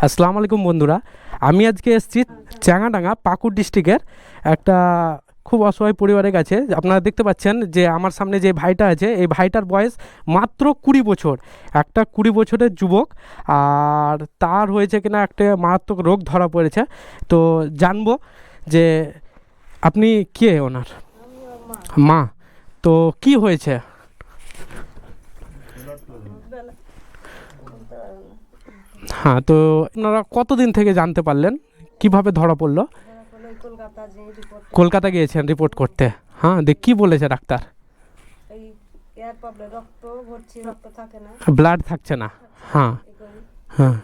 আসসালামু আলাইকুম বন্ধুরা, আমি আজকে এসেছি চ্যাংড়াডাঙ্গা পাকুড় ডিস্ট্রিক্টের একটা খুব অসহায় পরিবারের কাছে। আপনারা দেখতে পাচ্ছেন যে আমার সামনে যে ভাইটা আছে, এই ভাইটার বয়স মাত্র 20 বছর। একটা 20 বছরের যুবক, আর তার হয়েছে কিনা একটা মারাত্মক রোগ ধরা পড়েছে। তো জানবো যে আপনি কে, ওনার মা? তো কি হয়েছে? হ্যাঁ, তো আপনারা কতদিন থেকে জানতে পারলেন, কিভাবে ধরা পড়লো? কলকাতা গিয়েছেন রিপোর্ট করতে? হ্যাঁ, দেখ কি বলেছে ডাক্তার? ব্লাড থাকছে না। হ্যাঁ হ্যাঁ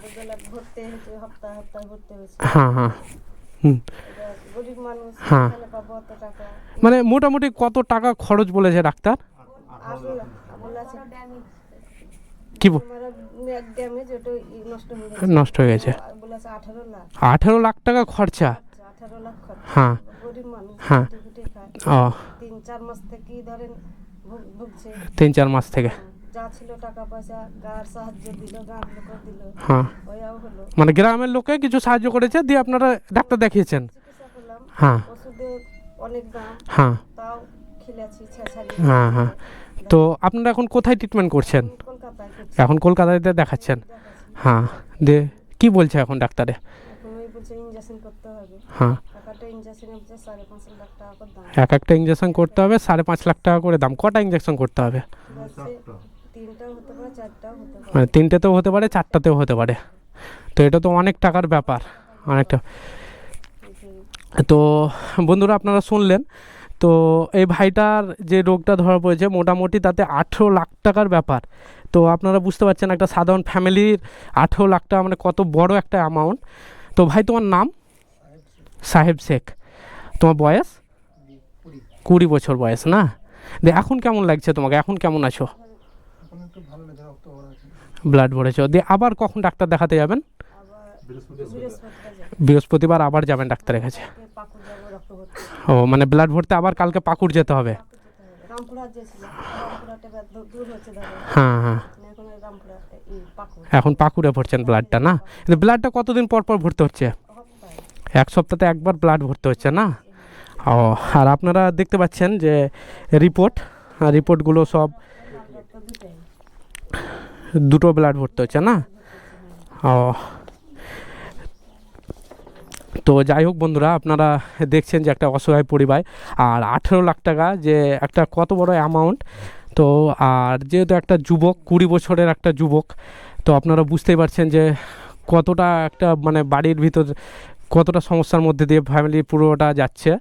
হ্যাঁ হ্যাঁ হ্যাঁ, মানে মোটামুটি কত টাকা খরচ বলেছে ডাক্তার? কি নষ্ট হয়ে গেছে? 18 লাখ টাকা খরচা? হ্যাঁ হ্যাঁ, ও 3-4 মাস থেকে হ্যাঁ, মানে গ্রামের লোকে কিছু সাহায্য করেছে, দিয়ে আপনারা ডাক্তার দেখিয়েছেন? হ্যাঁ হ্যাঁ হ্যাঁ হ্যাঁ। তো আপনারা এখন কোথায় ট্রিটমেন্ট করছেন? এখন কলকাতায় দেখাচ্ছেন? হ্যাঁ, দিয়ে কি বলছে এখন ডাক্তারে? হ্যাঁ, এক একটা ইঞ্জেকশন করতে হবে 5.5 লাখ টাকা করে দাম। কটা ইঞ্জেকশন করতে হবে? মানে 3টেতেও হতে পারে, 4টাতেও হতে পারে। তো এটা তো অনেক টাকার ব্যাপার, অনেকটা। তো বন্ধুরা, আপনারা শুনলেন তো এই ভাইটার যে রোগটা ধরা পড়েছে, মোটামুটি তাতে 18 লাখ টাকার ব্যাপার। তো আপনারা বুঝতে পারছেন একটা সাধারণ ফ্যামিলির 18 লাখ টাকা মানে কত বড় একটা অ্যামাউন্ট। তো ভাই, তোমার নাম? সাহেব শেখ। তোমার বয়স? 20 বছর বয়স না? এখন কেমন লাগছে তোমাকে? এখন কেমন আছো? ব্লাড ভরেছো? দিয়ে আবার কখন ডাক্তার দেখাতে যাবেন? বৃহস্পতিবার আবার যাবেন ডাক্তারের কাছে? ও, মানে ব্লাড ভরতে আবার কালকে পাকুড় যেতে হবে? হ্যাঁ হ্যাঁ, এখন পাকুড়ে ভরছেন ব্লাডটা না? ব্লাডটা কতদিন পর পর ভরতে হচ্ছে? 1 সপ্তাহে একবার ব্লাড ভরতে হচ্ছে না? ও, আর আপনারা দেখতে পাচ্ছেন যে রিপোর্টগুলো সব দুটো ব্লাড ভরতে হচ্ছে না? ও, তো যাই হোক বন্ধুরা, আপনারা দেখছেন যে একটা অসহায় পরিবার, আর 18 লাখ টাকা যে একটা কত বড় অ্যামাউন্ট। তো আর যেহেতু একটা যুবক, 20 বছরের একটা যুবক, তো আপনারা বুঝতেই পারছেন যে কতটা একটা মানে বাড়ির ভিতর কতটা সমস্যার মধ্যে দিয়ে ফ্যামিলি পুরোটা যাচ্ছে।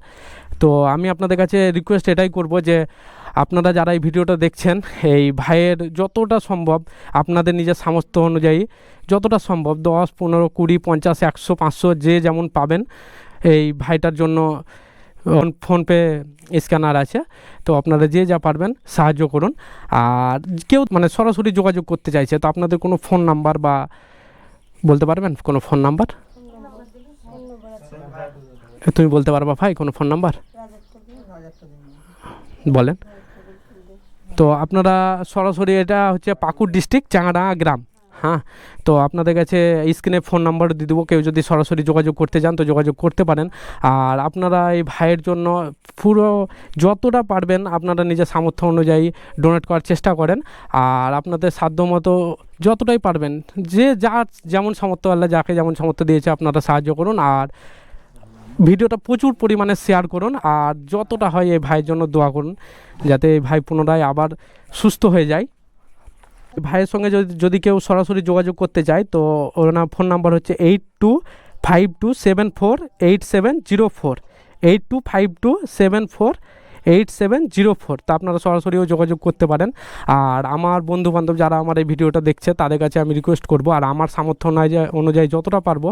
তো আমি আপনাদের কাছে রিকোয়েস্ট এটাই করব যে আপনারা যারা এই ভিডিওটা দেখছেন, এই ভাইয়ের যতটা সম্ভব আপনাদের নিজের সামর্থ্য অনুযায়ী যতটা সম্ভব 10, 15, 20, 50, 100, 500 যে যেমন পাবেন, এই ভাইটার জন্য ফোনপে স্ক্যানার আছে, তো আপনারা যে যা পারবেন সাহায্য করুন। আর কেউ মানে সরাসরি যোগাযোগ করতে চাইছে, তো আপনাদের কোনো ফোন নাম্বার বা বলতে পারবেন? কোনো ফোন নাম্বার তুমি বলতে পারবা ভাই? কোনো ফোন নাম্বার বলেন। তো আপনারা সরাসরি, এটা হচ্ছে পাকুড় ডিস্ট্রিক্ট চ্যাংড়াডাঙ্গা গ্রাম। হ্যাঁ, তো আপনাদের কাছে স্ক্রিনে ফোন নাম্বার দিয়ে দেবো, কেউ যদি সরাসরি যোগাযোগ করতে চান তো যোগাযোগ করতে পারেন। আর আপনারা এই ভাইয়ের জন্য পুরো যতটা পারবেন আপনারা নিজের সামর্থ্য অনুযায়ী ডোনেট করার চেষ্টা করেন। আর আপনাদের সাধ্যমতো যতটাই পারবেন, যে যার যেমন সামর্থ্য, আল্লাহ যাকে যেমন সামর্থ্য দিয়েছে আপনারা সাহায্য করুন। আর ভিডিওটা প্রচুর পরিমাণে শেয়ার করুন, আর যতটা হয় এই ভাইয়ের জন্য দোয়া করুন যাতে এই ভাই পুনরায় আবার সুস্থ হয়ে যায়। ভাইয়ের সঙ্গে যদি কেউ সরাসরি যোগাযোগ করতে চায় তো ওর ফোন নাম্বার হচ্ছে 8252748704, 8252748704। তো আপনারা সরাসরিও যোগাযোগ করতে পারেন। আর আমার বন্ধুবান্ধব যারা আমার এই ভিডিওটা দেখছে তাদের কাছে আমি রিকোয়েস্ট করব, আর আমার সামর্থ্য অনুযায়ী যতটা পারবো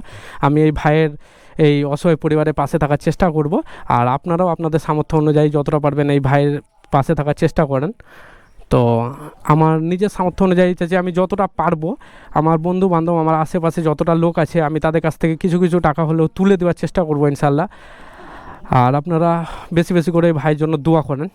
আমি এই ভাইয়ের এই অসহায় পরিবারের পাশে থাকার চেষ্টা করব। আর আপনারাও আপনাদের সামর্থ্য অনুযায়ী যতটা পারবেন এই ভাইয়ের পাশে থাকার চেষ্টা করেন। তো আমার নিজের সামর্থ্য অনুযায়ী যে আমি যতটা পারবো, আমার বন্ধু বান্ধব, আমার আশেপাশে যতটা লোক আছে, আমি তাদের কাছ থেকে কিছু কিছু টাকা হলেও তুলে দেওয়ার চেষ্টা করবো ইনশাল্লাহ। আর আপনারা বেশি বেশি করে ভাইয়ের জন্য দোয়া করেন।